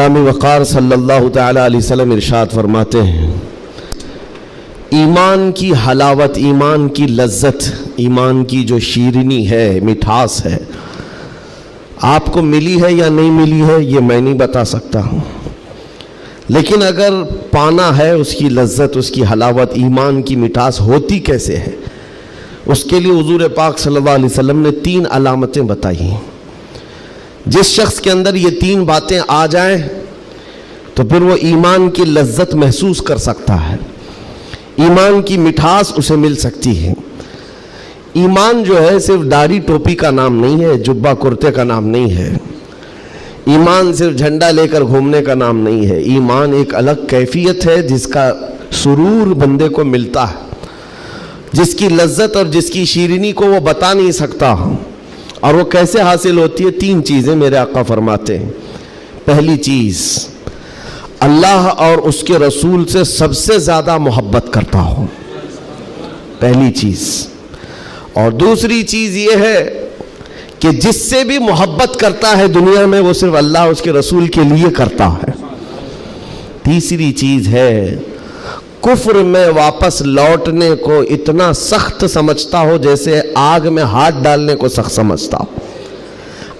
گرامی وقار صلی اللہ تعالی علیہ وسلم ارشاد فرماتے ہیں، ایمان کی حلاوت، ایمان کی لذت، ایمان کی جو شیرینی ہے، مٹھاس ہے، آپ کو ملی ہے یا نہیں ملی ہے یہ میں نہیں بتا سکتا ہوں، لیکن اگر پانا ہے اس کی لذت، اس کی حلاوت، ایمان کی مٹھاس ہوتی کیسے ہے، اس کے لیے حضور پاک صلی اللہ علیہ وسلم نے 3 علامتیں بتائی ہیں۔ جس شخص کے اندر یہ 3 باتیں آ جائیں تو پھر وہ ایمان کی لذت محسوس کر سکتا ہے، ایمان کی مٹھاس اسے مل سکتی ہے۔ ایمان جو ہے صرف داڑھی ٹوپی کا نام نہیں ہے، جبہ کرتے کا نام نہیں ہے، ایمان صرف جھنڈا لے کر گھومنے کا نام نہیں ہے، ایمان ایک الگ کیفیت ہے جس کا سرور بندے کو ملتا ہے، جس کی لذت اور جس کی شیرینی کو وہ بتا نہیں سکتا، اور وہ کیسے حاصل ہوتی ہے؟ 3 چیزیں میرے آقا فرماتے ہیں۔ پہلی چیز، اللہ اور اس کے رسول سے سب سے زیادہ محبت کرتا ہوں، پہلی چیز۔ اور دوسری چیز یہ ہے کہ جس سے بھی محبت کرتا ہے دنیا میں وہ صرف اللہ اس کے رسول کے لیے کرتا ہے۔ تیسری چیز ہے، کفر میں واپس لوٹنے کو اتنا سخت سمجھتا ہو جیسے آگ میں ہاتھ ڈالنے کو سخت سمجھتا ہو۔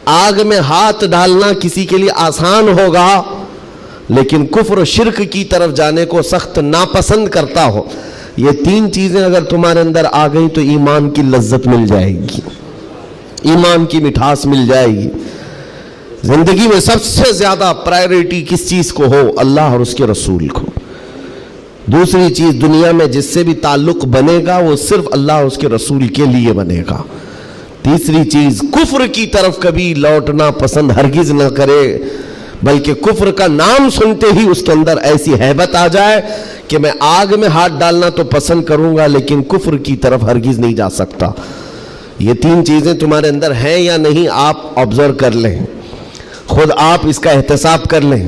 آگ میں ہاتھ ڈالنا کسی کے لیے آسان ہوگا، لیکن کفر و شرک کی طرف جانے کو سخت ناپسند کرتا ہو۔ یہ 3 چیزیں اگر تمہارے اندر آ گئی تو ایمان کی لذت مل جائے گی، ایمان کی مٹھاس مل جائے گی۔ زندگی میں سب سے زیادہ پرائیورٹی کس چیز کو ہو؟ اللہ اور اس کے رسول کو۔ دوسری چیز، دنیا میں جس سے بھی تعلق بنے گا وہ صرف اللہ اور اس کے رسول کے لیے بنے گا۔ تیسری چیز، کفر کی طرف کبھی لوٹنا پسند ہرگز نہ کرے، بلکہ کفر کا نام سنتے ہی اس کے اندر ایسی ہیبت آ جائے کہ میں آگ میں ہاتھ ڈالنا تو پسند کروں گا لیکن کفر کی طرف ہرگز نہیں جا سکتا۔ یہ 3 چیزیں تمہارے اندر ہیں یا نہیں، آپ آبزرو کر لیں، خود آپ اس کا احتساب کر لیں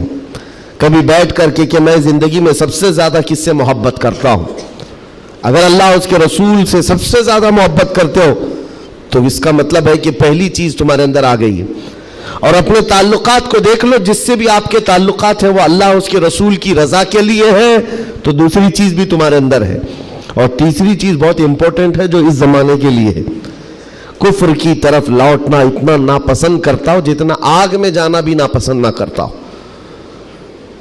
کبھی بیٹھ کر کے کہ میں زندگی میں سب سے زیادہ کس سے محبت کرتا ہوں۔ اگر اللہ اس کے رسول سے سب سے زیادہ محبت کرتے ہو تو اس کا مطلب ہے کہ پہلی چیز تمہارے اندر آ گئی ہے۔ اور اپنے تعلقات کو دیکھ لو، جس سے بھی آپ کے تعلقات ہیں وہ اللہ اس کے رسول کی رضا کے لیے ہے تو دوسری چیز بھی تمہارے اندر ہے۔ اور تیسری چیز بہت امپورٹنٹ ہے جو اس زمانے کے لیے ہے، کفر کی طرف لوٹنا اتنا ناپسند کرتا ہو جتنا آگ میں جانا بھی ناپسند نہ کرتا ہو۔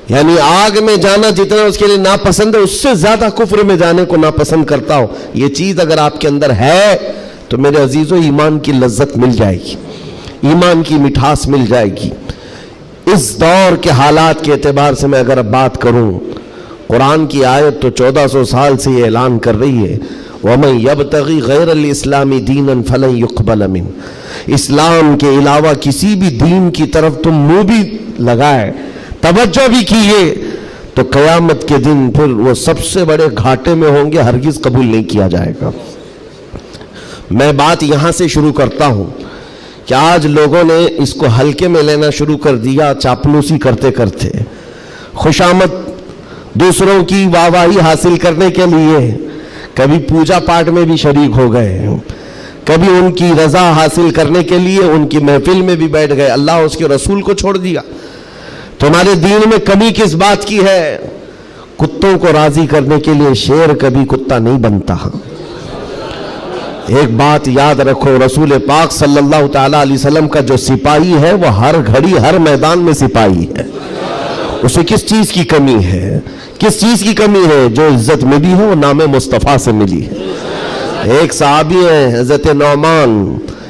یعنی آگ میں جانا جتنا اس کے لیے ناپسند ہے اس سے زیادہ کفر میں جانے کو ناپسند کرتا ہو۔ یہ چیز اگر آپ کے اندر ہے تو میرے عزیزو ایمان کی لذت مل جائے گی، ایمان کی مٹھاس مل جائے گی۔ اس دور کے حالات کے اعتبار سے میں اگر بات کروں، قرآن کی آیت تو 1400 سال سے یہ اعلان کر رہی ہے، وَمَن يَبْتَغِي غَيْرَ الْإِسْلَامِ دِينًا فَلَن يُقْبَلَ مِنْهُ، اسلام کے علاوہ کسی بھی دین کی طرف تم منہ بھی لگائے، توجہ بھی کیے تو قیامت کے دن پھر وہ سب سے بڑے گھاٹے میں ہوں گے، ہرگز قبول نہیں کیا جائے گا۔ میں بات یہاں سے شروع کرتا ہوں کہ آج لوگوں نے اس کو ہلکے میں لینا شروع کر دیا، چاپلوسی کرتے کرتے، خوشامد دوسروں کی واہواہی حاصل کرنے کے لیے کبھی پوجا پاٹ میں بھی شریک ہو گئے، کبھی ان کی رضا حاصل کرنے کے لیے ان کی محفل میں بھی بیٹھ گئے، اللہ اور اس کے رسول کو چھوڑ دیا۔ تمہارے دین میں کمی کس بات کی ہے؟ کتوں کو راضی کرنے کے لیے شیر کبھی کتا نہیں بنتا۔ ایک بات یاد رکھو، رسول پاک صلی اللہ تعالی علیہ وسلم کا جو سپاہی ہے وہ ہر گھڑی ہر میدان میں سپاہی ہے۔ اسے کس چیز کی کمی ہے؟ کس چیز کی کمی ہے؟ جو عزت ملی ہے وہ نام مصطفیٰ سے ملی ہے۔ ایک صحابی ہیں حضرت نعمان،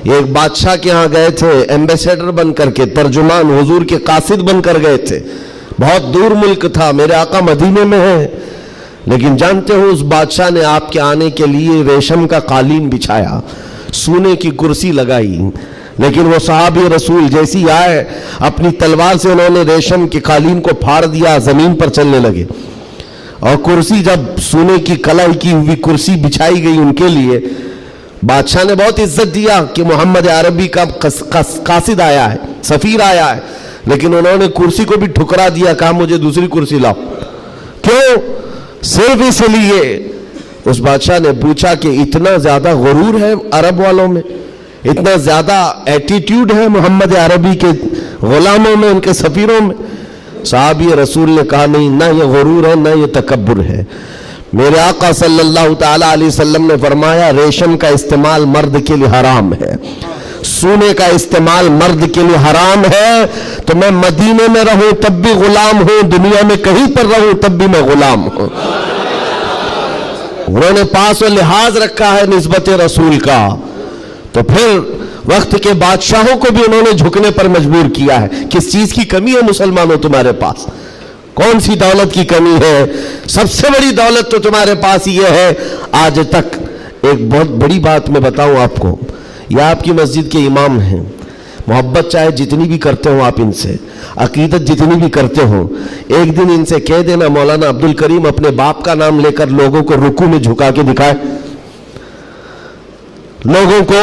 ایک بادشاہ کے ہاں گئے تھے ایمبیسیڈر بن کر کے، ترجمان، حضور کے قاصد بن کر گئے تھے، بہت دور ملک تھا، میرے آقا مدینے میں ہیں، لیکن جانتے ہو اس بادشاہ نے آپ کے آنے کے لیے ریشم کا قالین بچھایا، سونے کی کرسی لگائی، لیکن وہ صحابی رسول جیسی آئے اپنی تلوار سے انہوں نے ریشم کے قالین کو پھاڑ دیا، زمین پر چلنے لگے، اور کرسی جب سونے کی کلائی کی ہوئی کرسی بچھائی گئی ان کے لیے، بادشاہ نے بہت عزت دیا کہ محمد عربی کا قاصد آیا ہے، سفیر آیا ہے، لیکن انہوں نے کرسی کو بھی ٹھکرا دیا، کہا مجھے دوسری کرسی لاؤ۔ کیوں؟ صرف اس لیے اس بادشاہ نے پوچھا کہ اتنا زیادہ غرور ہے عرب والوں میں، اتنا زیادہ ایٹیٹیوڈ ہے محمد عربی کے غلاموں میں، ان کے سفیروں میں، صحابی رسول نے کہا نہیں، نہ یہ غرور ہے نہ یہ تکبر ہے۔ میرے آقا صلی اللہ تعالی علیہ وسلم نے فرمایا ریشم کا استعمال مرد کے لیے حرام ہے، سونے کا استعمال مرد کے لیے حرام ہے، تو میں مدینے میں رہوں تب بھی غلام ہوں، دنیا میں کہیں پر رہوں تب بھی میں غلام ہوں۔ انہوں نے پاس و لحاظ رکھا ہے نسبت رسول کا، تو پھر وقت کے بادشاہوں کو بھی انہوں نے جھکنے پر مجبور کیا ہے۔ کس چیز کی کمی ہے مسلمانوں تمہارے پاس؟ کون سی دولت کی کمی ہے؟ سب سے بڑی دولت تو تمہارے پاس یہ ہے۔ آج تک ایک بہت بڑی بات میں بتاؤں آپ کو، یہ آپ کی مسجد کے امام ہیں، محبت چاہے جتنی بھی کرتے ہو آپ ان سے، عقیدت جتنی بھی کرتے ہو، ایک دن ان سے کہہ دینا مولانا عبد الکریم اپنے باپ کا نام لے کر لوگوں کو رکوع میں جھکا کے دکھائے، لوگوں کو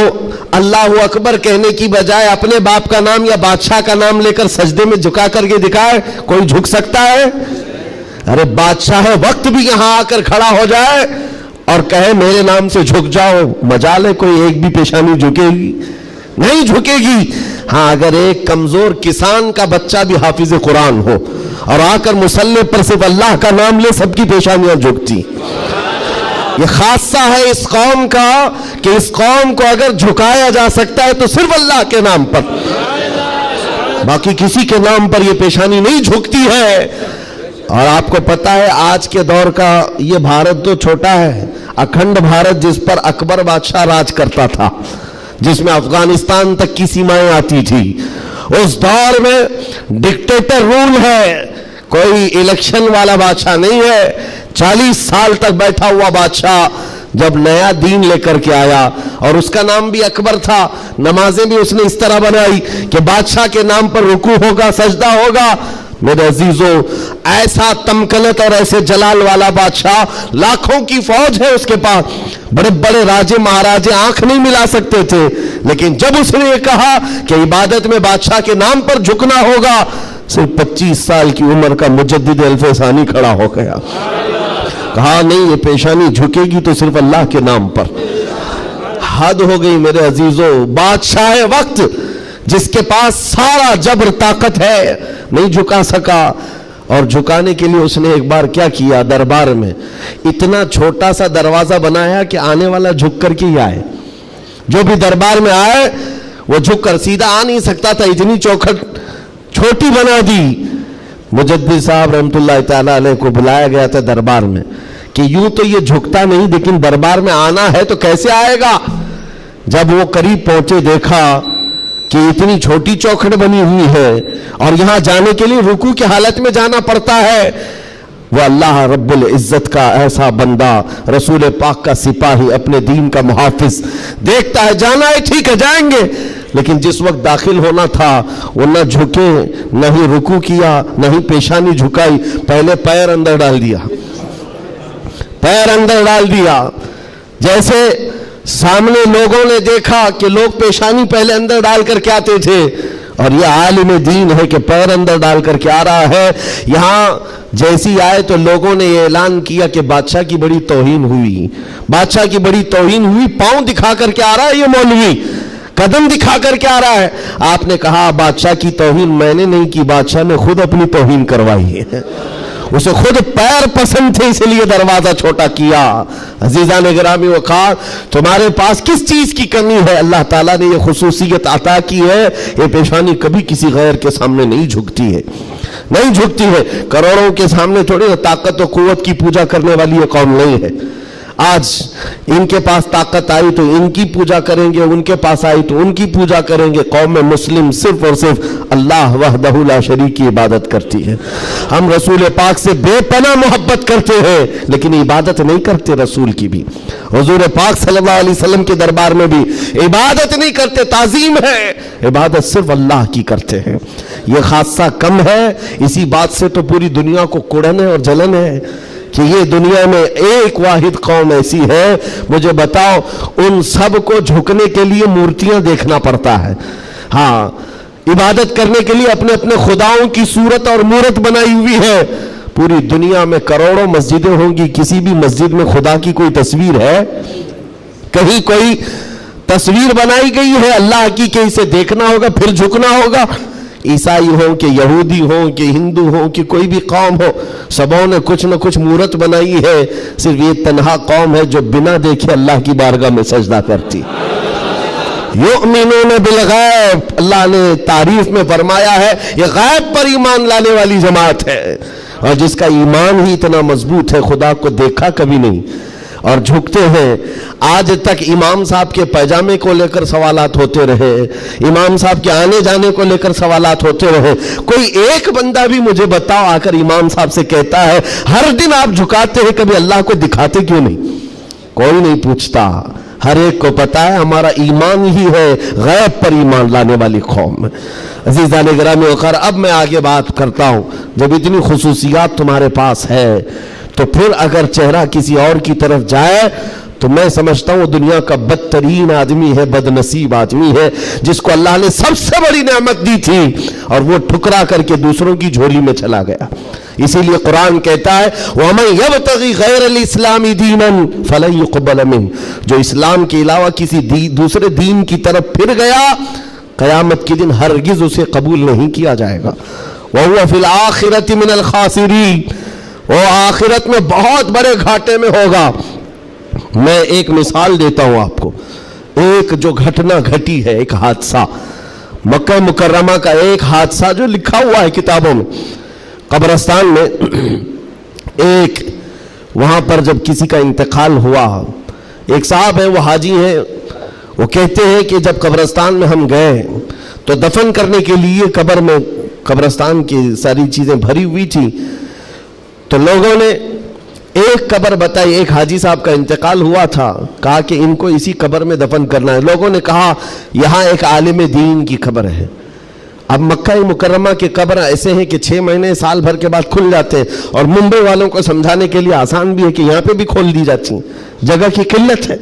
اللہ اکبر کہنے کی بجائے اپنے باپ کا نام یا بادشاہ کا نام لے کر سجدے میں جھکا کر کے دکھائے، کوئی جھک سکتا ہے؟ ارے بادشاہ وقت بھی یہاں آ کر کھڑا ہو جائے اور کہے میرے نام سے جھک جاؤ، مجال ہے کوئی ایک بھی پیشانی جھکے گی؟ نہیں جھکے گی۔ ہاں اگر ایک کمزور کسان کا بچہ بھی حافظ قرآن ہو اور آ کر مصلی پر صرف اللہ کا نام لے، سب کی پیشانیاں جھکتی۔ یہ خاصہ ہے اس قوم کا کہ اس قوم کو اگر جھکایا جا سکتا ہے تو صرف اللہ کے نام پر، باقی کسی کے نام پر یہ پیشانی نہیں جھکتی ہے۔ اور آپ کو پتا ہے آج کے دور کا یہ بھارت تو چھوٹا ہے، اکھنڈ بھارت جس پر اکبر بادشاہ راج کرتا تھا، جس میں افغانستان تک کی سیمائیں آتی تھی، اس دور میں ڈکٹیٹر رول ہے، کوئی الیکشن والا بادشاہ نہیں ہے۔ 40 سال تک بیٹھا ہوا بادشاہ جب نیا دین لے کر کے آیا، اور اس کا نام بھی اکبر تھا، نمازیں بھی اس نے اس طرح بنائی کہ بادشاہ کے نام پر رکوع ہوگا، سجدہ ہوگا۔ میرے عزیزوں، ایسا تمکنت اور ایسے جلال والا بادشاہ، لاکھوں کی فوج ہے اس کے پاس، بڑے بڑے راجے مہاراجے آنکھ نہیں ملا سکتے تھے، لیکن جب اس نے یہ کہا کہ عبادت میں بادشاہ کے نام پر جھکنا ہوگا، صرف 25 سال کی عمر کا مجدد الف ثانی کھڑا ہو گیا، کہا نہیں یہ پیشانی جھکے گی تو صرف اللہ کے نام پر۔ حد ہو گئی میرے عزیزوں، بادشاہ وقت جس کے پاس سارا جبر طاقت ہے نہیں جھکا سکا، اور جھکانے کے لیے اس نے ایک بار کیا کیا، دربار میں اتنا چھوٹا سا دروازہ بنایا کہ آنے والا جھک کر کے ہی آئے، جو بھی دربار میں آئے وہ جھک کر، سیدھا آ نہیں سکتا تھا، اتنی چوکھٹ چھوٹی بنا دی۔ مجدد صاحب رحمت اللہ تعالیٰ علیہ کو بلایا گیا تھا دربار میں کہ یوں تو یہ جھکتا نہیں، لیکن دربار میں آنا ہے تو کیسے آئے گا؟ جب وہ قریب پہنچے دیکھا کہ اتنی چھوٹی چوکھٹ بنی ہوئی ہے اور یہاں جانے کے لیے رکوع کی حالت میں جانا پڑتا ہے۔ وہ اللہ رب العزت کا ایسا بندہ، رسول پاک کا سپاہی، اپنے دین کا محافظ، دیکھتا ہے جانا ہے ٹھیک ہے جائیں گے، لیکن جس وقت داخل ہونا تھا وہ نہ جھکے، نہ ہی رکوع کیا، نہ ہی پیشانی جھکائی، پہلے پیر اندر ڈال دیا، پیر اندر ڈال دیا۔ جیسے سامنے لوگوں نے دیکھا کہ لوگ پیشانی پہلے اندر ڈال کر کے آتے تھے، اور یہ عالم دین ہے کہ پیر اندر ڈال کر کے آ رہا ہے۔ یہاں جیسی آئے تو لوگوں نے یہ اعلان کیا کہ بادشاہ کی بڑی توہین ہوئی، بادشاہ کی بڑی توہین ہوئی، پاؤں دکھا کر کے آ رہا ہے یہ مولوی، قدم دکھا کر کے آ رہا ہے۔ آپ نے کہا بادشاہ کی توہین میں نے نہیں کی، بادشاہ نے خود اپنی توہین کروائی ہے، اسے خود پیر پسند تھے اس لیے دروازہ چھوٹا کیا۔ عزیزان گرامی وقار، تمہارے پاس کس چیز کی کمی ہے؟ اللہ تعالیٰ نے یہ خصوصیت عطا کی ہے، یہ پیشانی کبھی کسی غیر کے سامنے نہیں جھکتی ہے، نہیں جھکتی ہے۔ کروڑوں کے سامنے تھوڑی طاقت و قوت کی پوجا کرنے والی یہ قوم نہیں ہے۔ آج ان کے پاس طاقت آئی تو ان کی پوجا کریں گے، ان کے پاس آئی تو ان کی پوجا کریں گے۔ قوم مسلم صرف اور صرف اللہ وحدہ لا شریک کی عبادت کرتی ہے۔ ہم رسول پاک سے بے پناہ محبت کرتے ہیں لیکن عبادت نہیں کرتے رسول کی بھی، حضور پاک صلی اللہ علیہ وسلم کے دربار میں بھی عبادت نہیں کرتے، تعظیم ہے، عبادت صرف اللہ کی کرتے ہیں۔ یہ خاصہ کم ہے، اسی بات سے تو پوری دنیا کو کڑن ہے اور جلن ہے کہ یہ دنیا میں ایک واحد قوم ایسی ہے۔ مجھے بتاؤ، ان سب کو جھکنے کے لیے مورتیاں دیکھنا پڑتا ہے، ہاں عبادت کرنے کے لیے اپنے اپنے خداؤں کی صورت اور مورت بنائی ہوئی ہے۔ پوری دنیا میں کروڑوں مسجدیں ہوں گی، کسی بھی مسجد میں خدا کی کوئی تصویر ہے؟ کہیں کوئی تصویر بنائی گئی ہے اللہ کی کہ اسے دیکھنا ہوگا پھر جھکنا ہوگا؟ عیسائی ہوں کہ یہودی ہوں کہ ہندو ہوں کہ کوئی بھی قوم ہو، سبوں نے کچھ نہ کچھ مورت بنائی ہے، صرف یہ تنہا قوم ہے جو بنا دیکھے اللہ کی بارگاہ میں سجدہ کرتی۔ یؤمنون بالغیب، اللہ نے تعریف میں فرمایا ہے یہ غیب پر ایمان لانے والی جماعت ہے، اور جس کا ایمان ہی اتنا مضبوط ہے خدا کو دیکھا کبھی نہیں اور جھکتے ہیں۔ آج تک امام صاحب کے پیجامے کو لے کر سوالات ہوتے رہے، امام صاحب کے آنے جانے کو لے کر سوالات ہوتے رہے، کوئی ایک بندہ بھی مجھے بتاؤ آ کر امام صاحب سے کہتا ہے ہر دن آپ جھکاتے ہیں کبھی اللہ کو دکھاتے کیوں نہیں؟ کوئی نہیں پوچھتا، ہر ایک کو پتا ہے ہمارا ایمان ہی ہے غیب پر ایمان لانے والی قوم۔ عزیزان گرامی وقار، اب میں آگے بات کرتا ہوں، جب اتنی خصوصیات تمہارے پاس ہے تو پھر اگر چہرہ کسی اور کی طرف جائے تو میں سمجھتا ہوں وہ دنیا کا بدترین آدمی ہے، بد نصیب آدمی ہے، جس کو اللہ نے سب سے بڑی نعمت دی تھی اور وہ ٹھکرا کر کے دوسروں کی جھولی میں چلا گیا۔ اسی لیے قرآن کہتا ہے وَمَنْ يَبْتَغِ غَيْرَ الْإِسْلَامِ دِينًا فَلَنْ يُقْبَلَ مِنْهُ، جو اسلام کے علاوہ کسی دوسرے دین کی طرف پھر گیا قیامت کے دن ہرگز اسے قبول نہیں کیا جائے گا۔ وَهُوَ فِي الْآخِرَةِ مِنَ الْخَاسِرِينَ، وہ آخرت میں بہت بڑے گھاٹے میں ہوگا۔ میں ایک مثال دیتا ہوں آپ کو، ایک جو گھٹنا گھٹی ہے، ایک حادثہ مکہ مکرمہ کا، ایک حادثہ جو لکھا ہوا ہے کتابوں میں۔ قبرستان میں ایک وہاں پر جب کسی کا انتقال ہوا، ایک صاحب ہیں وہ حاجی ہیں، وہ کہتے ہیں کہ جب قبرستان میں ہم گئے تو دفن کرنے کے لیے قبر میں قبرستان کی ساری چیزیں بھری ہوئی تھی، تو لوگوں نے ایک قبر بتائی، ایک حاجی صاحب کا انتقال ہوا تھا، کہا کہ ان کو اسی قبر میں دفن کرنا ہے۔ لوگوں نے کہا یہاں ایک عالم دین کی قبر ہے۔ اب مکہ مکرمہ کے قبر ایسے ہیں کہ 6 مہینے سال بھر کے بعد کھل جاتے ہیں، اور ممبئی والوں کو سمجھانے کے لیے آسان بھی ہے کہ یہاں پہ بھی کھول دی جاتی ہیں، جگہ کی قلت ہے۔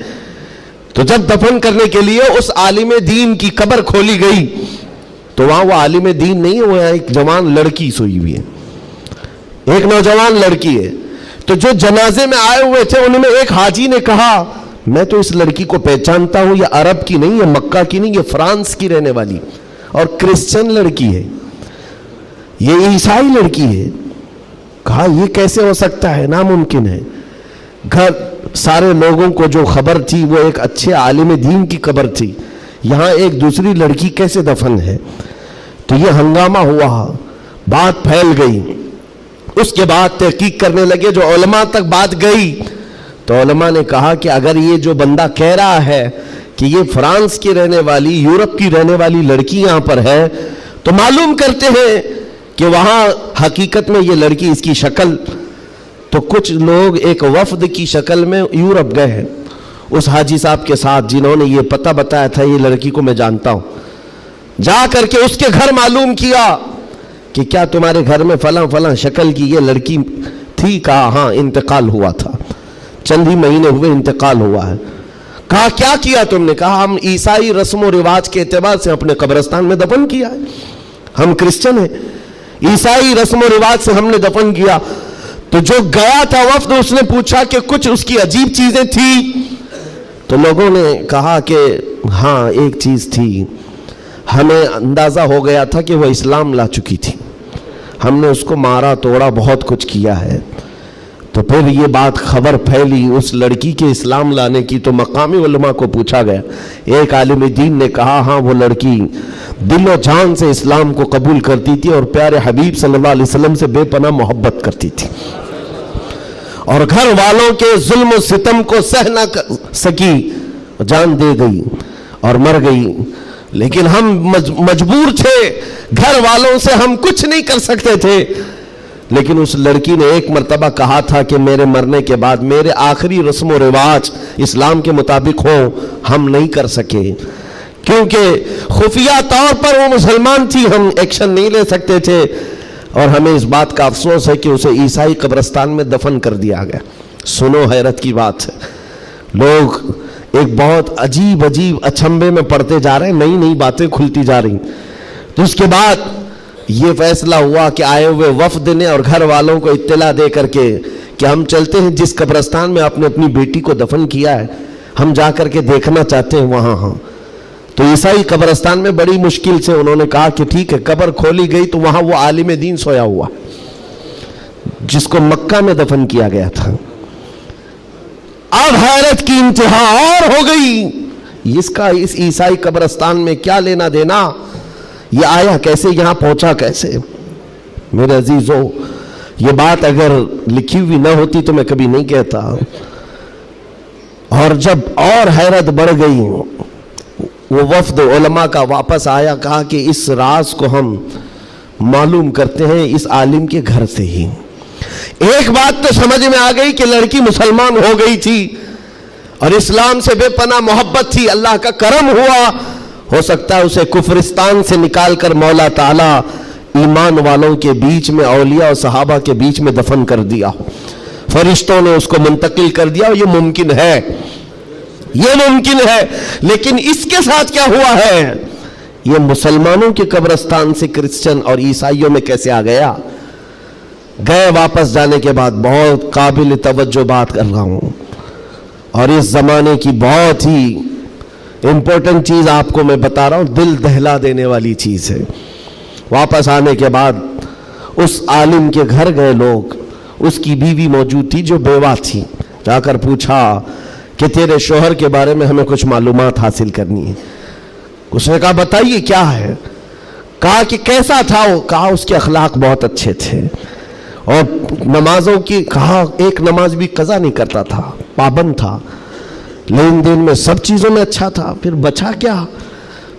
تو جب دفن کرنے کے لیے اس عالم دین کی قبر کھولی گئی تو وہاں وہ عالم دین نہیں ہے، وہ ایک جوان لڑکی سوئی ہوئی ہے، ایک نوجوان لڑکی ہے۔ تو جو جنازے میں آئے ہوئے تھے انہوں نے، ایک حاجی نے کہا میں تو اس لڑکی کو پہچانتا ہوں، یہ عرب کی نہیں، یہ مکہ کی نہیں، یہ فرانس کی رہنے والی اور کرسچن لڑکی ہے، یہ عیسائی لڑکی ہے۔ کہا یہ کیسے ہو سکتا ہے، ناممکن ہے۔ گھر سارے لوگوں کو جو خبر تھی وہ ایک اچھے عالم دین کی قبر تھی، یہاں ایک دوسری لڑکی کیسے دفن ہے؟ تو یہ ہنگامہ ہوا، بات پھیل گئی۔ اس کے بعد تحقیق کرنے لگے، جو علماء تک بات گئی تو علماء نے کہا کہ اگر یہ جو بندہ کہہ رہا ہے کہ یہ فرانس کی رہنے والی، یورپ کی رہنے والی لڑکی یہاں پر ہے، تو معلوم کرتے ہیں کہ وہاں حقیقت میں یہ لڑکی، اس کی شکل، تو کچھ لوگ ایک وفد کی شکل میں یورپ گئے ہیں اس حاجی صاحب کے ساتھ، جنہوں نے یہ پتہ بتایا تھا یہ لڑکی کو میں جانتا ہوں۔ جا کر کے اس کے گھر معلوم کیا کہ کیا تمہارے گھر میں فلاں فلاں شکل کی یہ لڑکی تھی؟ کہا ہاں، انتقال ہوا تھا، چند ہی مہینے ہوئے انتقال ہوا ہے۔ کہا کیا کیا تم نے؟ کہا ہم عیسائی رسم و رواج کے اعتبار سے اپنے قبرستان میں دفن کیا ہے، ہم کرسچن ہیں، عیسائی رسم و رواج سے ہم نے دفن کیا۔ تو جو گیا تھا وفد، اس نے پوچھا کہ کچھ اس کی عجیب چیزیں تھی؟ تو لوگوں نے کہا کہ ہاں ایک چیز تھی، ہمیں اندازہ ہو گیا تھا کہ وہ اسلام لا چکی تھی، ہم نے اس کو مارا توڑا، بہت کچھ کیا ہے۔ تو پھر یہ بات خبر پھیلی اس لڑکی کے اسلام لانے کی، تو مقامی علماء کو پوچھا گیا۔ ایک عالم دین نے کہا ہاں وہ لڑکی دل و جان سے اسلام کو قبول کرتی تھی اور پیارے حبیب صلی اللہ علیہ وسلم سے بے پناہ محبت کرتی تھی، اور گھر والوں کے ظلم و ستم کو سہ نہ سکی، جان دے گئی اور مر گئی۔ لیکن ہم مجبور تھے، گھر والوں سے ہم کچھ نہیں کر سکتے تھے۔ لیکن اس لڑکی نے ایک مرتبہ کہا تھا کہ میرے مرنے کے بعد میرے آخری رسم و رواج اسلام کے مطابق ہوں، ہم نہیں کر سکے کیونکہ خفیہ طور پر وہ مسلمان تھی، ہم ایکشن نہیں لے سکتے تھے، اور ہمیں اس بات کا افسوس ہے کہ اسے عیسائی قبرستان میں دفن کر دیا گیا۔ سنو، حیرت کی بات ہے، لوگ ایک بہت عجیب اچھمبے میں پڑتے جا رہے ہیں، نئی نئی باتیں کھلتی جا رہی۔ تو اس کے بعد یہ فیصلہ ہوا کہ آئے ہوئے وفد نے اور گھر والوں کو اطلاع دے کر کے کہ ہم چلتے ہیں جس قبرستان میں آپ نے اپنی بیٹی کو دفن کیا ہے، ہم جا کر کے دیکھنا چاہتے ہیں وہاں۔ ہاں، تو عیسائی قبرستان میں بڑی مشکل سے انہوں نے کہا کہ ٹھیک ہے، قبر کھولی گئی تو وہاں وہ عالم دین سویا ہوا جس کو مکہ میں دفن کیا گیا تھا۔ اب حیرت کی انتہا اور ہو گئی، اس کا اس عیسائی قبرستان میں کیا لینا دینا، یہ آیا کیسے، یہاں پہنچا کیسے؟ میرے عزیزو، یہ بات اگر لکھی ہوئی نہ ہوتی تو میں کبھی نہیں کہتا۔ اور جب اور حیرت بڑھ گئی، وہ وفد علماء کا واپس آیا، کہا کہ اس راز کو ہم معلوم کرتے ہیں اس عالم کے گھر سے ہی۔ ایک بات تو سمجھ میں آ گئی کہ لڑکی مسلمان ہو گئی تھی اور اسلام سے بے پناہ محبت تھی، اللہ کا کرم ہوا، ہو سکتا ہے اسے کفرستان سے نکال کر مولا تعالی ایمان والوں کے بیچ میں، اولیاء اور صحابہ کے بیچ میں دفن کر دیا، فرشتوں نے اس کو منتقل کر دیا، اور یہ ممکن ہے، یہ ممکن ہے۔ لیکن اس کے ساتھ کیا ہوا ہے؟ یہ مسلمانوں کے قبرستان سے کرسچن اور عیسائیوں میں کیسے آ گیا؟ گئے واپس جانے کے بعد بہت قابل توجہ بات کر رہا ہوں، اور اس زمانے کی بہت ہی امپورٹنٹ چیز آپ کو میں بتا رہا ہوں، دل دہلا دینے والی چیز ہے۔ واپس آنے کے بعد اس عالم کے گھر گئے لوگ، اس کی بیوی موجود تھی جو بیوہ تھی، جا کر پوچھا کہ تیرے شوہر کے بارے میں ہمیں کچھ معلومات حاصل کرنی ہے۔ اس نے کہا بتائیے کیا ہے؟ کہا کہ کیسا تھا وہ؟ کہا اس کے اخلاق بہت اچھے تھے، اور نمازوں کی، کہا ایک نماز بھی قضا نہیں کرتا تھا، پابند تھا، لین دین میں سب چیزوں میں اچھا تھا۔ پھر بچا کیا؟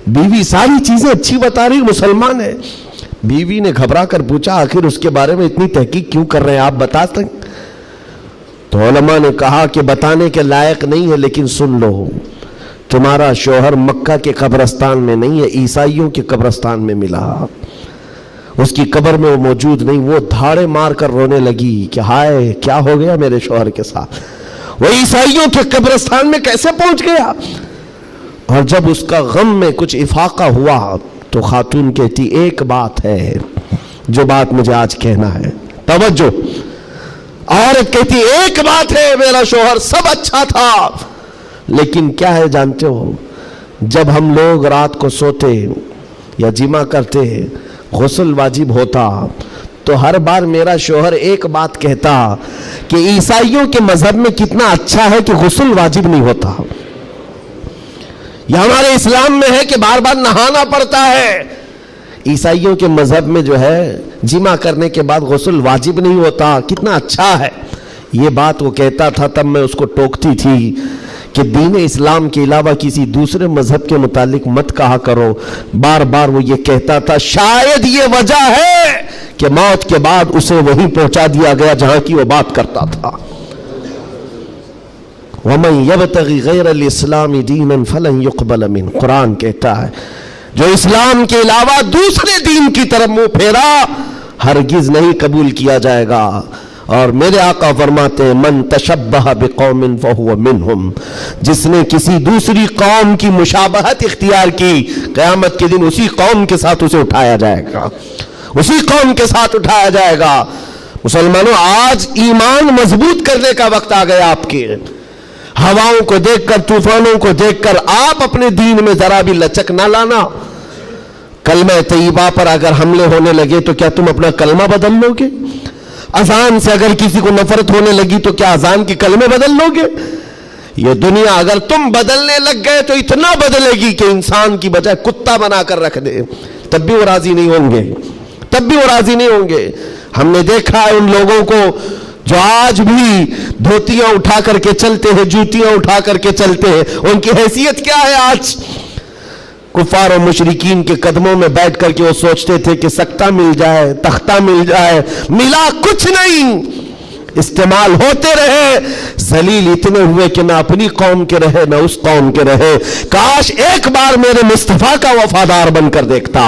بیوی ساری چیزیں اچھی بتا رہی، مسلمان ہے۔ بیوی نے گھبرا کر پوچھا آخر اس کے بارے میں اتنی تحقیق کیوں کر رہے ہیں، آپ بتا سکیں؟ تو علماء نے کہا کہ بتانے کے لائق نہیں ہے، لیکن سن لو، تمہارا شوہر مکہ کے قبرستان میں نہیں ہے، عیسائیوں کے قبرستان میں ملا، اس کی قبر میں وہ موجود نہیں۔ وہ دھاڑے مار کر رونے لگی کہ ہائے کیا ہو گیا میرے شوہر کے ساتھ، وہ عیسائیوں کے قبرستان میں کیسے پہنچ گیا؟ اور جب اس کا غم میں کچھ افاقہ ہوا تو خاتون کہتی ایک بات ہے جو بات مجھے آج کہنا ہے، توجہ، عورت کہتی ایک بات ہے، میرا شوہر سب اچھا تھا، لیکن کیا ہے جانتے ہو، جب ہم لوگ رات کو سوتے یا جمع کرتے، غسل واجب ہوتا، تو ہر بار میرا شوہر ایک بات کہتا کہ عیسائیوں کے مذہب میں کتنا اچھا ہے کہ غسل واجب نہیں ہوتا، یہ ہمارے اسلام میں ہے کہ بار بار نہانا پڑتا ہے، عیسائیوں کے مذہب میں جو ہے جمع کرنے کے بعد غسل واجب نہیں ہوتا، کتنا اچھا ہے۔ یہ بات وہ کہتا تھا، تب میں اس کو ٹوکتی تھی کہ دین اسلام کے علاوہ کسی دوسرے مذہب کے متعلق مت کہا کرو۔ بار بار وہ یہ کہتا تھا، شاید یہ وجہ ہے کہ موت کے بعد اسے وہیں پہنچا دیا گیا جہاں کی وہ بات کرتا تھا۔ وَمَن يَبْتَغِ غَيْرَ الْإِسْلَامِ دِينًا فَلَن يُقْبَلَ مِنْهُ، قرآن کہتا ہے جو اسلام کے علاوہ دوسرے دین کی طرف منہ پھیرا ہرگز نہیں قبول کیا جائے گا۔ اور میرے آقا فرماتے ہیں من تشبہ بقوم فہو منہم، جس نے کسی دوسری قوم کی مشابہت اختیار کی، قیامت کے دن اسی قوم کے ساتھ اسے اٹھایا جائے گا، اسی قوم کے ساتھ اٹھایا جائے گا۔ مسلمانوں، آج ایمان مضبوط کرنے کا وقت آ گیا آپ کے۔ ہواؤں کو دیکھ کر، طوفانوں کو دیکھ کر آپ اپنے دین میں ذرا بھی لچک نہ لانا۔ کلمہ طیبہ پر اگر حملے ہونے لگے تو کیا تم اپنا کلمہ بدل لو گے؟ اذان سے اگر کسی کو نفرت ہونے لگی تو کیا اذان کی کلمے بدل لو گے؟ یہ دنیا اگر تم بدلنے لگ گئے تو اتنا بدلے گی کہ انسان کی بجائے کتا بنا کر رکھ دے، تب بھی وہ راضی نہیں ہوں گے، تب بھی وہ راضی نہیں ہوں گے۔ ہم نے دیکھا ہے ان لوگوں کو جو آج بھی دھوتیاں اٹھا کر کے چلتے ہیں، جوتیاں اٹھا کر کے چلتے ہیں، ان کی حیثیت کیا ہے آج؟ کفار و مشرکین کے قدموں میں بیٹھ کر کے وہ سوچتے تھے کہ سکتہ مل جائے، تختہ مل جائے، ملا کچھ نہیں، استعمال ہوتے رہے، ذلیل اتنے ہوئے کہ نہ اپنی قوم کے رہے نہ اس قوم کے رہے۔ کاش ایک بار میرے مصطفیٰ کا وفادار بن کر دیکھتا،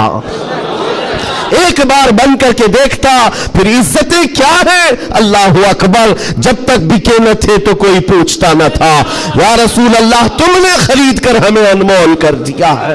ایک بار بن کر کے دیکھتا، پھر عزتیں کیا ہیں، اللہ اکبر، جب تک بکے نہ تھے تو کوئی پوچھتا نہ تھا، یا رسول اللہ تم نے خرید کر ہمیں انمول کر دیا ہے۔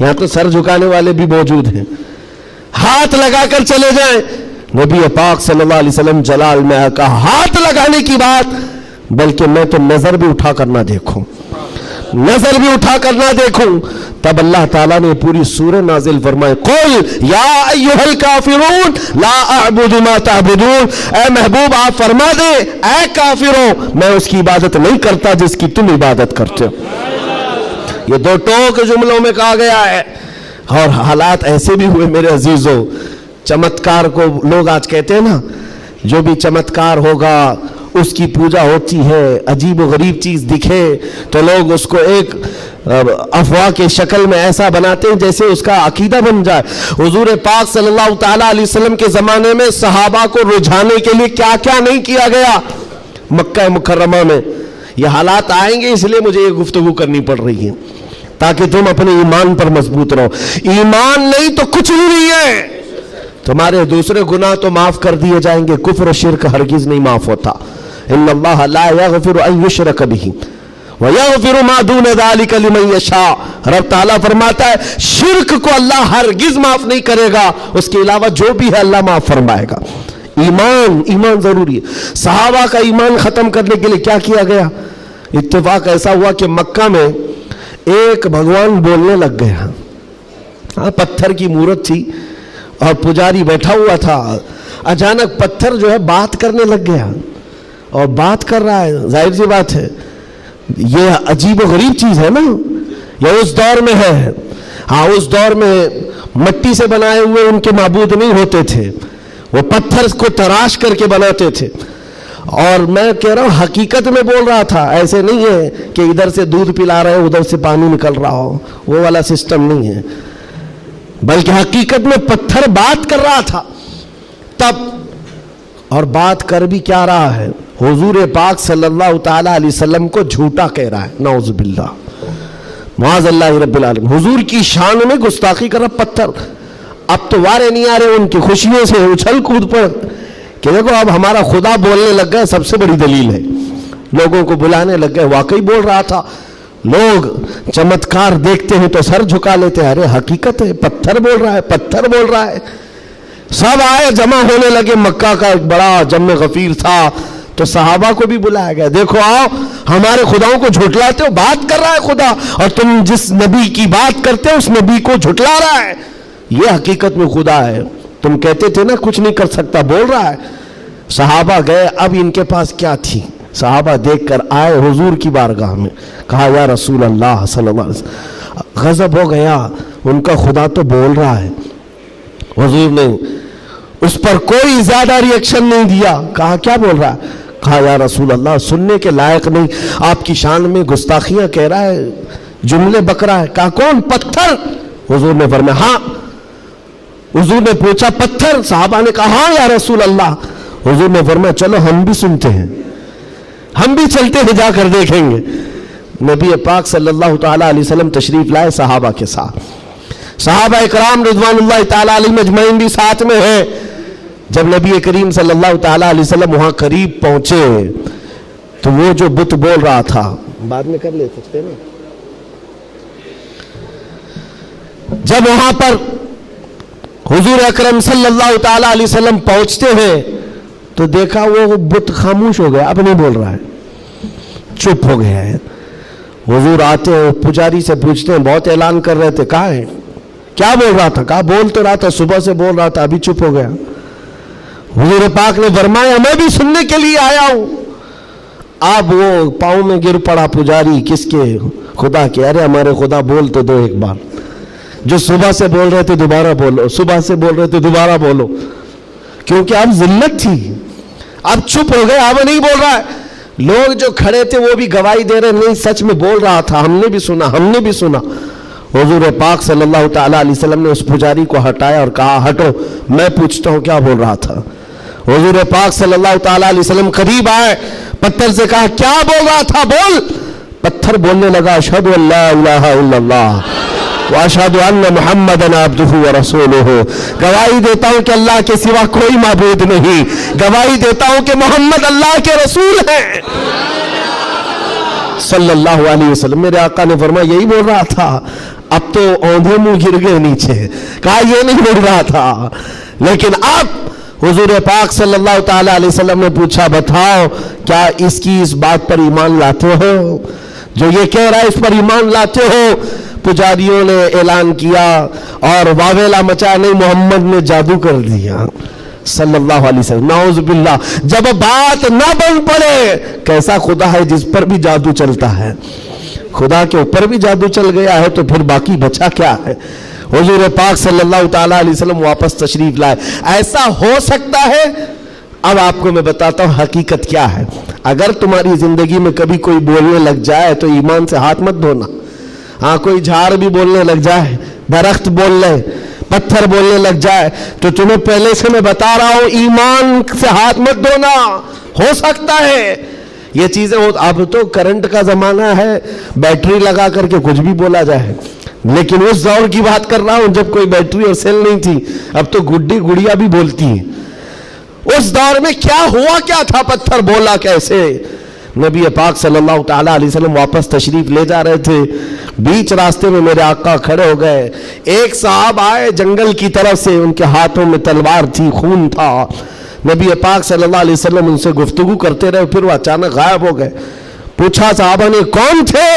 یہاں تو سر جھکانے والے بھی موجود ہیں، ہاتھ لگا کر چلے جائیں۔ نبی پاک صلی اللہ علیہ وسلم جلال میں کہا ہاتھ لگانے کی بات، بلکہ میں تو نظر بھی اٹھا کر نہ دیکھوں، نظر بھی اٹھا کر نہ دیکھوں۔ تب اللہ تعالیٰ نے پوری سورہ نازل فرمائے، قل یا ایھا الکافرون لا اعبد ما تعبدون، اے محبوب آپ فرما دیں اے کافروں میں اس کی عبادت نہیں کرتا جس کی تم عبادت کرتے ہو۔ یہ دو ٹوک جملوں میں کہا گیا ہے، اور حالات ایسے بھی ہوئے میرے عزیزوں۔ چمتکار کو لوگ آج کہتے ہیں نا، جو بھی چمتکار ہوگا اس کی پوجا ہوتی ہے، عجیب و غریب چیز دکھے تو لوگ اس کو ایک افواہ کے شکل میں ایسا بناتے ہیں جیسے اس کا عقیدہ بن جائے۔ حضور پاک صلی اللہ تعالیٰ علیہ وسلم کے زمانے میں صحابہ کو رجھانے کے لیے کیا کیا نہیں کیا گیا مکہ مکرمہ میں۔ یہ حالات آئیں گے، اس لیے مجھے یہ گفتگو کرنی پڑ رہی ہے تاکہ تم اپنے ایمان پر مضبوط رہو۔ ایمان نہیں تو کچھ بھی نہیں ہے۔ تمہارے دوسرے گناہ تو معاف کر دیے جائیں گے، کفر و شرک ہرگز نہیں معاف ہوتا۔ ان اللہ لا یغفر ان یشرک بہ ویغفر ما دون ذلک لمن یشاء۔ رب تعالیٰ فرماتا ہے شرک کو اللہ ہرگز معاف نہیں کرے گا، اس کے علاوہ جو بھی ہے اللہ معاف فرمائے گا۔ ایمان ضروری ہے۔ صحابہ کا ایمان ختم کرنے کے لیے کیا کیا گیا؟ اتفاق ایسا ہوا کہ مکہ میں ایک بھگوان بولنے لگ گیا، پتھر کی مورت تھی اور پجاری بیٹھا ہوا تھا، اچانک پتھر جو ہے بات کرنے لگ گیا، اور بات کر رہا ہے، ظاہر سی بات ہے یہ عجیب و غریب چیز ہے نا، یہ اس دور میں ہے۔ ہاں اس دور میں مٹی سے بنائے ہوئے ان کے معبود نہیں ہوتے تھے، وہ پتھر کو تراش کر کے بناتے تھے۔ اور میں کہہ رہا ہوں حقیقت میں بول رہا تھا، ایسے نہیں ہے کہ ادھر سے دودھ پلا رہے ادھر سے پانی نکل رہا ہو، وہ والا سسٹم نہیں ہے، بلکہ حقیقت میں پتھر بات کر رہا تھا تب۔ اور بات کر بھی کیا رہا ہے؟ حضور پاک صلی اللہ تعالیٰ علیہ وسلم کو جھوٹا کہہ رہا ہے، نعوذ باللہ، معاذ اللہ رب العالمین۔ حضور کی شان میں گستاخی کر رہا پتھر۔ اب تو وارے نہیں آ رہے ان کی خوشیوں سے اچھل کود پر کہ دیکھو اب ہمارا خدا بولنے لگ گیا، سب سے بڑی دلیل ہے۔ لوگوں کو بلانے لگ گئے، واقعی بول رہا تھا۔ لوگ چمتکار دیکھتے ہیں تو سر جھکا لیتے ہیں، ارے حقیقت ہے، پتھر بول رہا ہے، پتھر بول رہا ہے۔ سب آئے، جمع ہونے لگے۔ مکہ کا ایک بڑا جم غفیر تھا تو صحابہ کو بھی بلایا گیا، دیکھو آؤ ہمارے خداؤں کو جھٹلاتے ہو، بات کر رہا ہے خدا، اور تم جس نبی کی بات کرتے ہو اس نبی کو جھٹلا رہا ہے، یہ حقیقت میں خدا ہے۔ تم کہتے تھے نا کچھ نہیں کر سکتا، بول رہا ہے۔ صحابہ گئے، اب ان کے پاس کیا تھی؟ صحابہ دیکھ کر آئے حضور کی بارگاہ میں، کہا یا رسول اللہ صلی اللہ علیہ وسلم، غضب ہو گیا، ان کا خدا تو بول رہا ہے۔ حضور نے اس پر کوئی زیادہ ریئیکشن نہیں دیا، کہا کیا بول رہا ہے؟ کہا یا رسول اللہ سننے کے لائق نہیں، آپ کی شان میں گستاخیاں کہہ رہا ہے، جملے بک رہا ہے۔ کہا کون؟ پتھر۔ حضور نے فرمایا ہاں۔ حضور نے پوچھا پتھر؟ صحابہ نے کہا ہاں یا رسول اللہ۔ حضور نے فرمایا چلو ہم بھی سنتے ہیں، ہم بھی چلتے ہیں، جا کر دیکھیں گے۔ نبی پاک صلی اللہ تعالیٰ علیہ وسلم تشریف لائے صحابہ کے ساتھ، صحابہ اکرام رضوان اللہ تعالیٰ علیہ مجمعین بھی ساتھ میں ہیں۔ جب نبی کریم صلی اللہ تعالیٰ علیہ وسلم وہاں قریب پہنچے تو وہ جو بت بول رہا تھا، بعد میں کر لے سکتے نا، جب وہاں پر حضور اکرم صلی اللہ تعالیٰ علیہ وسلم پہنچتے ہیں تو دیکھا وہ بت خاموش ہو گیا، اب نہیں بول رہا ہے، چپ ہو گیا ہے۔ حضور آتے ہیں، پجاری سے پوچھتے ہیں، بہت اعلان کر رہے تھے، کہاں ہے؟ کیا بول رہا تھا؟ کہا بول تو رہا تھا، صبح سے بول رہا تھا، ابھی چپ ہو گیا۔ حضور پاک نے فرمایا میں بھی سننے کے لیے آیا ہوں۔ اب وہ پاؤں میں گر پڑا پجاری، کس کے؟ خدا کے۔ ارے ہمارے خدا بول تو دو ایک بار، جو صبح سے بول رہے تھے دوبارہ بولو، صبح سے بول رہے تھے دوبارہ بولو، کیونکہ اب ذلت تھی، اب چپ ہو گئے، اب نہیں بول رہا ہے۔ لوگ جو کھڑے تھے وہ بھی گواہی دے رہے، نہیں سچ میں بول رہا تھا، ہم نے بھی سنا، ہم نے بھی سنا۔ حضور پاک صلی اللہ تعالیٰ علیہ وسلم نے اس پجاری کو ہٹایا اور کہا ہٹو، میں پوچھتا ہوں کیا بول رہا تھا۔ حضور پاک صلی اللہ تعالیٰ علیہ وسلم قریب آئے، پتھر سے کہا کیا بول رہا تھا، بول۔ پتھر بولنے لگا اشہد ان لا الہ الا اللہ واشہد ان محمدًا عبدہ ورسولہ، گواہی دیتا ہوں کہ اللہ کے سوا کوئی معبود نہیں، گواہی دیتا ہوں کہ محمد اللہ کے رسول ہیں صلی اللہ علیہ وسلم۔ میرے آقا نے فرمایا یہی بول رہا تھا۔ اب تو اوندھے منہ گر گئے نیچے، کہا یہ نہیں مل رہا تھا. لیکن اب حضور پاک صلی اللہ تعالی علیہ وسلم نے پوچھا بتاؤ کیا اس بات پر ایمان لاتے ہو؟ جو یہ کہہ رہا ہے اس پر ایمان لاتے ہو؟ پجاریوں نے اعلان کیا اور واویلا مچا، نہیں محمد نے جادو کر دیا صلی اللہ علیہ وسلم. نعوذ باللہ. جب بات نہ بن پڑے، کیسا خدا ہے جس پر بھی جادو چلتا ہے؟ خدا کے اوپر بھی جادو چل گیا ہے تو پھر باقی بچا کیا ہے؟ حضور پاک صلی اللہ تعالیٰ علیہ وسلم واپس تشریف لائے. ایسا ہو سکتا ہے؟ اب آپ کو میں بتاتا ہوں حقیقت کیا ہے. اگر تمہاری زندگی میں کبھی کوئی بولنے لگ جائے تو ایمان سے ہاتھ مت دھونا. ہاں کوئی جھاڑ بھی بولنے لگ جائے، درخت بول لے، پتھر بولنے لگ جائے، تو تمہیں پہلے سے میں بتا رہا ہوں ایمان سے ہاتھ مت دھونا. ہو سکتا ہے یہ چیزیں اب تو کرنٹ کا زمانہ ہے، بیٹری لگا کر کے کچھ بھی بولا جائے. لیکن اس دور کی بات کر رہا ہوں جب کوئی بیٹری اور سیل نہیں تھی. اب تو گڈی گڑیا بھی بولتی ہیں. اس دور میں کیا ہوا کیا تھا؟ پتھر بولا کیسے؟ نبی پاک صلی اللہ تعالیٰ علیہ وسلم واپس تشریف لے جا رہے تھے، بیچ راستے میں میرے آقا کھڑے ہو گئے. ایک صاحب آئے جنگل کی طرف سے، ان کے ہاتھوں میں تلوار تھی، خون تھا. نبی پاک صلی اللہ علیہ وسلم ان سے گفتگو کرتے رہے، پھر وہ اچانک غائب ہو گئے. پوچھا صحابہ نے کون تھے؟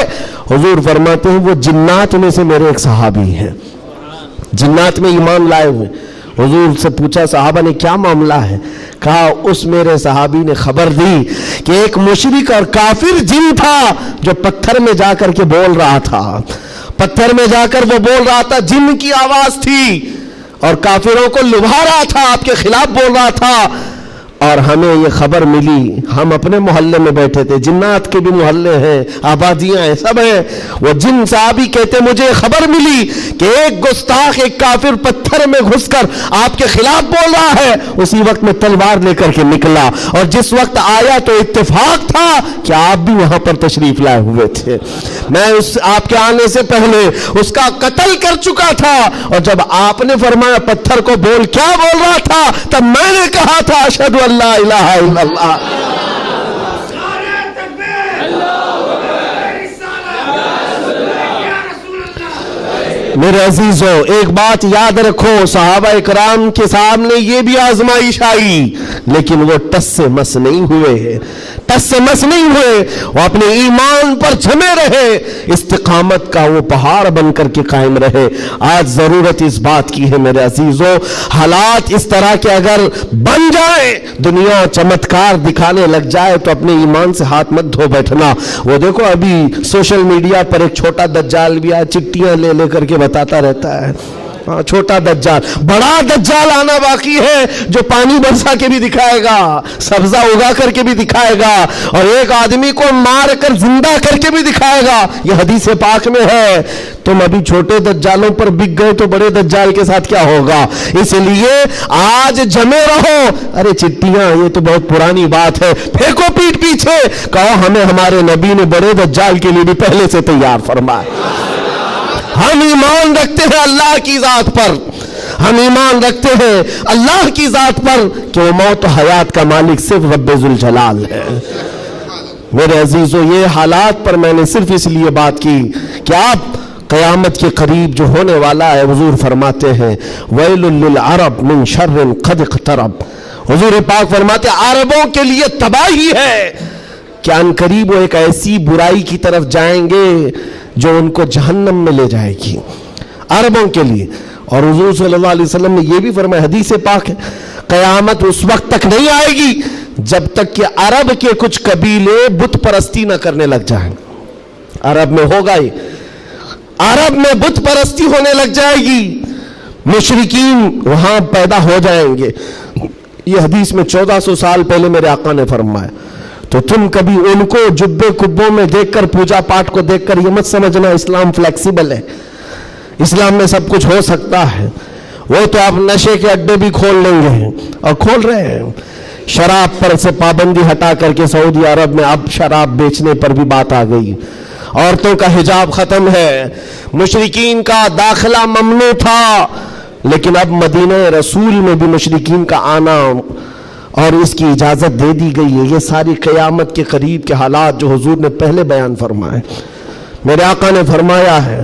حضور فرماتے ہیں وہ جنات میں سے میرے ایک صحابی ہیں، جنات میں ایمان لائے ہوئے. حضور سے پوچھا صحابہ نے کیا معاملہ ہے؟ کہا اس میرے صحابی نے خبر دی کہ ایک مشرک اور کافر جن تھا جو پتھر میں جا کر کے بول رہا تھا. پتھر میں جا کر وہ بول رہا تھا، جن کی آواز تھی اور کافروں کو لبھا رہا تھا، آپ کے خلاف بول رہا تھا. اور ہمیں یہ خبر ملی، ہم اپنے محلے میں بیٹھے تھے، جنات کے بھی محلے ہیں، آبادیاں ہیں، سب ہیں. وہ جن صحابی کہتے مجھے خبر ملی کہ ایک گستاخ، ایک کافر پتھر میں گھس کر آپ کے خلاف بول رہا ہے. اسی وقت میں تلوار لے کر کے نکلا، اور جس وقت آیا تو اتفاق تھا کہ آپ بھی وہاں پر تشریف لائے ہوئے تھے. میں آپ کے آنے سے پہلے اس کا قتل کر چکا تھا، اور جب آپ نے فرمایا پتھر کو بول، کیا بول رہا تھا؟ تب میں نے کہا تھا اشہد ان لا الہ الا اللہ. میرے عزیزو ایک بات یاد رکھو، صحابہ اکرام کے سامنے یہ بھی آزمائش آئی، لیکن وہ ٹس سے مس نہیں ہوئے، ٹس سے مس نہیں ہوئے. وہ اپنے ایمان پر جمے رہے، استقامت کا وہ پہاڑ بن کر کے قائم رہے. آج ضرورت اس بات کی ہے میرے عزیزو، حالات اس طرح کے اگر بن جائیں، دنیا چمتکار دکھانے لگ جائے، تو اپنے ایمان سے ہاتھ مت دھو بیٹھنا. وہ دیکھو ابھی سوشل میڈیا پر ایک چھوٹا دجال بھی آیا، چٹیاں لے لے کر کے بتاتا رہتا ہے. چھوٹا دجال، بڑا دجال آنا باقی ہے جو پانی برسا کے بھی دکھائے گا، سبزہ اگا کر کے بھی دکھائے گا، اور ایک آدمی کو مار کر زندہ کر کے بھی دکھائے گا. یہ حدیث پاک میں ہے. تم ابھی چھوٹے دجالوں پر بک گئے تو بڑے دجال کے ساتھ کیا ہوگا؟ اس لیے آج جمے رہو. ارے چٹیاں یہ تو بہت پرانی بات ہے، پھینکو پیٹ پیچھے، کہو ہمیں ہمارے نبی نے بڑے دجال کے لیے بھی پہلے سے تیار فرمایا. ہم ایمان رکھتے ہیں اللہ کی ذات پر، ہم ایمان رکھتے ہیں اللہ کی ذات پر کہ وہ موت و حیات کا مالک صرف رب ذوالجلال ہے. میرے عزیزو یہ حالات پر میں نے صرف اس لیے بات کی کہ آپ قیامت کے قریب جو ہونے والا ہے، حضور فرماتے ہیں ویل للعرب من شر قد اقترب. حضور پاک فرماتے ہیں عربوں کے لیے تباہی ہے کہ ان قریب وہ ایک ایسی برائی کی طرف جائیں گے جو ان کو جہنم میں لے جائے گی، عربوں کے لیے. اور حضور صلی اللہ علیہ وسلم نے یہ بھی فرمایا، حدیث پاک ہے، قیامت اس وقت تک نہیں آئے گی جب تک کہ عرب کے کچھ قبیلے بت پرستی نہ کرنے لگ جائیں. عرب میں ہوگا ہی، عرب میں بت پرستی ہونے لگ جائے گی، مشرکین وہاں پیدا ہو جائیں گے. یہ حدیث میں 1400 سال پہلے میرے آقا نے فرمایا. تو تم کبھی ان کو جبے کبوں میں دیکھ کر، پوجا پاٹ کو دیکھ کر یہ مت سمجھنا اسلام فلیکسیبل ہے، اسلام میں سب کچھ ہو سکتا ہے. وہ تو آپ نشے کے اڈے بھی کھول لیں گے اور کھول رہے ہیں. شراب پر سے پابندی ہٹا کر کے سعودی عرب میں اب شراب بیچنے پر بھی بات آ گئی. عورتوں کا حجاب ختم ہے، مشرکین کا داخلہ ممنوع تھا، لیکن اب مدینہ رسول میں بھی مشرکین کا آنا اور اس کی اجازت دے دی گئی ہے. یہ ساری قیامت کے قریب کے حالات جو حضور نے پہلے بیان فرمائے. میرے آقا نے فرمایا ہے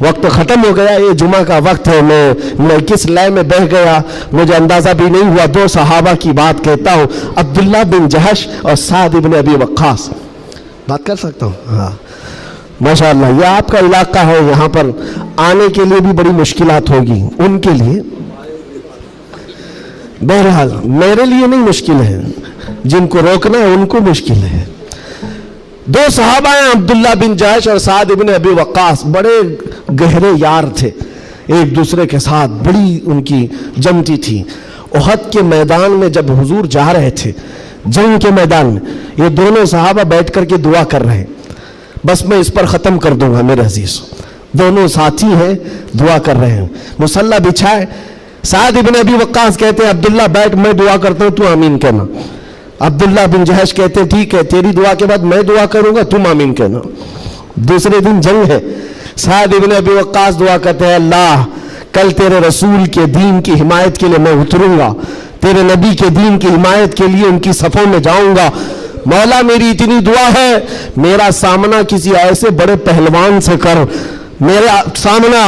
وقت ختم ہو گیا، یہ جمعہ کا وقت ہے، میں کس لے میں بہ گیا مجھے اندازہ بھی نہیں ہوا۔ دو صحابہ کی بات کہتا ہوں، عبداللہ بن جہش اور سعد بن ابی وقاص۔ بات کر سکتا ہوں؟ ہاں ماشاءاللہ، یہ آپ کا علاقہ ہے، یہاں پر آنے کے لیے بھی بڑی مشکلات ہوگی ان کے لیے، بہرحال میرے لیے نہیں مشکل ہے، جن کو روکنا ہے ان کو مشکل ہے۔ دو صحابہ ہیں، عبداللہ بن جہش اور سعد بن ابی وقاص، بڑے گہرے یار تھے ایک دوسرے کے ساتھ، بڑی ان کی جمتی تھی۔ احد کے میدان میں جب حضور جا رہے تھے، جنگ کے میدان میں، یہ دونوں صحابہ بیٹھ کر کے دعا کر رہے ہیں۔ بس میں اس پر ختم کر دوں گا میرے عزیز، دونوں ساتھی ہیں، دعا کر رہے ہیں، مصلی بچھائے۔ سعد بن ابی وقاص کہتے ہیں عبداللہ بیٹھ، میں دعا کرتا ہوں، تو آمین کہنا۔ عبداللہ بن جہش کہتے ہیں ٹھیک ہے، تیری دعا کے بعد میں دعا کروں گا، تم آمین کہنا۔ دوسرے دن جنگ ہے، سعد بن ابی وقاص دعا کرتے ہیں اللہ کل تیرے رسول کے دین کی حمایت کے لیے میں اتروں گا، تیرے نبی کے دین کی حمایت کے لیے ان کی صفوں میں جاؤں گا۔ مولا میری اتنی دعا ہے، میرا سامنا کسی ایسے بڑے پہلوان سے کر، میرا سامنا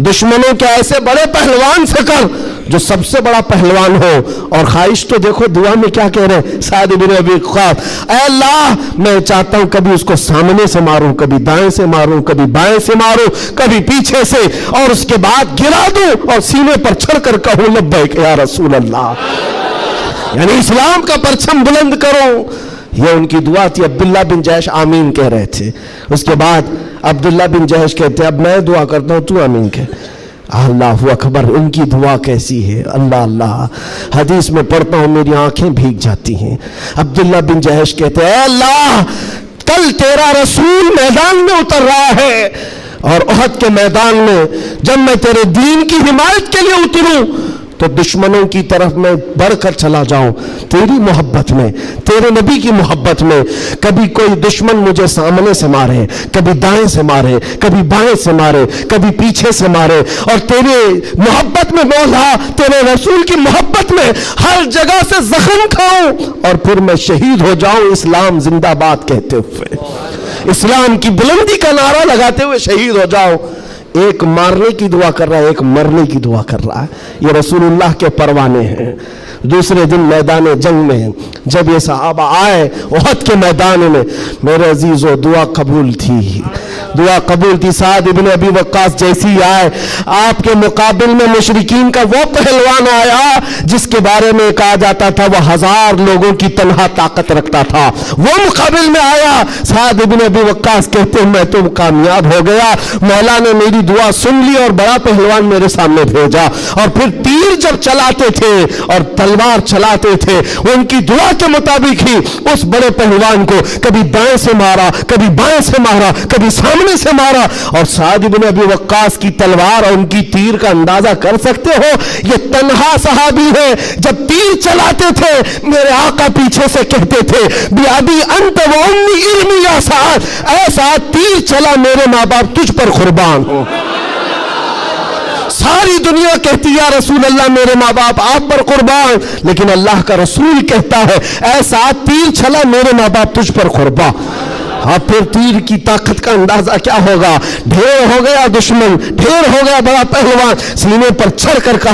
دشمنوں کے ایسے بڑے پہلوان سے کر جو سب سے بڑا پہلوان ہو۔ اور خواہش تو دیکھو دعا میں کیا کہہ رہے ہیں سعد بن ابی وقاص، اے اللہ میں چاہتا ہوں کبھی اس کو سامنے سے ماروں، کبھی دائیں سے ماروں، کبھی بائیں سے ماروں، کبھی پیچھے سے، اور اس کے بعد گرا دوں اور سینے پر چڑھ کر کہوں لبیک یا رسول اللہ، یعنی اسلام کا پرچم بلند کرو۔ یہ ان کی دعا تھی۔ عبداللہ بن جہش آمین کہہ رہے تھے۔ اس کے بعد عبداللہ بن جہش کہتے ہیں اب میں دعا کرتا ہوں، تو آمین کہہ۔ اللہ اکبر، ان کی دعا کیسی ہے، اللہ اللہ، حدیث میں پڑھتا ہوں میری آنکھیں بھیگ جاتی ہیں۔ عبداللہ بن جہش کہتے ہیں اے اللہ کل تیرا رسول میدان میں اتر رہا ہے، اور احد کے میدان میں جب میں تیرے دین کی حمایت کے لیے اتروں تو دشمنوں کی طرف میں بڑھ کر چلا جاؤں، تیری محبت میں، تیرے نبی کی محبت میں۔ کبھی کوئی دشمن مجھے سامنے سے مارے، کبھی دائیں سے مارے، کبھی بائیں سے مارے، کبھی پیچھے سے مارے، اور تیرے محبت میں مولا، تیرے رسول کی محبت میں ہر جگہ سے زخم کھاؤں اور پھر میں شہید ہو جاؤں اسلام زندہ باد کہتے ہوئے، اسلام کی بلندی کا نعرہ لگاتے ہوئے شہید ہو جاؤں۔ ایک مارنے کی دعا کر رہا ہے، ایک مرنے کی دعا کر رہا ہے۔ یہ رسول اللہ کے پروانے ہیں۔ دوسرے دن میدان جنگ میں جب یہ صحابہ آئے احد کے میدان میں، میرے عزیزو دعا قبول تھی، دعا قبول تھی۔ سعد بن ابی وقاص جیسی آئے، آپ کے مقابل میں مشرکین کا وہ پہلوان آیا جس کے بارے میں کہا جاتا تھا وہ 1000 لوگوں کی تنہا طاقت رکھتا تھا، وہ مقابل میں آیا۔ سعد بن ابی وقاص کہتے ہیں میں تو کامیاب ہو گیا، مولا نے میری دعا سن لی اور بڑا پہلوان میرے سامنے بھیجا۔ اور پھر تیر جب چلاتے تھے اور تلوار چلاتے تھے، ان کی دعا کے مطابق ہی اس بڑے پہلوان کو کبھی دائیں سے مارا، کبھی بائیں سے مارا، کبھی سامنے سے مارا۔ اور سعد بن ابی وقاص کی تلوار اور ان کی تیر کا اندازہ کر سکتے ہو، یہ تنہا صحابی ہے، جب تیر چلاتے تھے میرے آقا پیچھے سے کہتے تھے بِأَبِي أَنْتَ وَأُمِّي اِرْمِي يَا سعد، اے سعد تیر چلا میرے ماں باپ تجھ پر قربان ہو۔ ساری دنیا کہتی یا رسول اللہ میرے ماں باپ آپ پر قربان، لیکن اللہ کا رسول کہتا ہے اے سعد تیر چلا میرے ماں باپ تجھ پر قربان۔ اب پھر تیر کی طاقت کا اندازہ کیا ہوگا، ڈھیر ہو گیا دشمن، ڈھیر ہو گیا بڑا پہلوان، سینے پر چڑھ کر کہا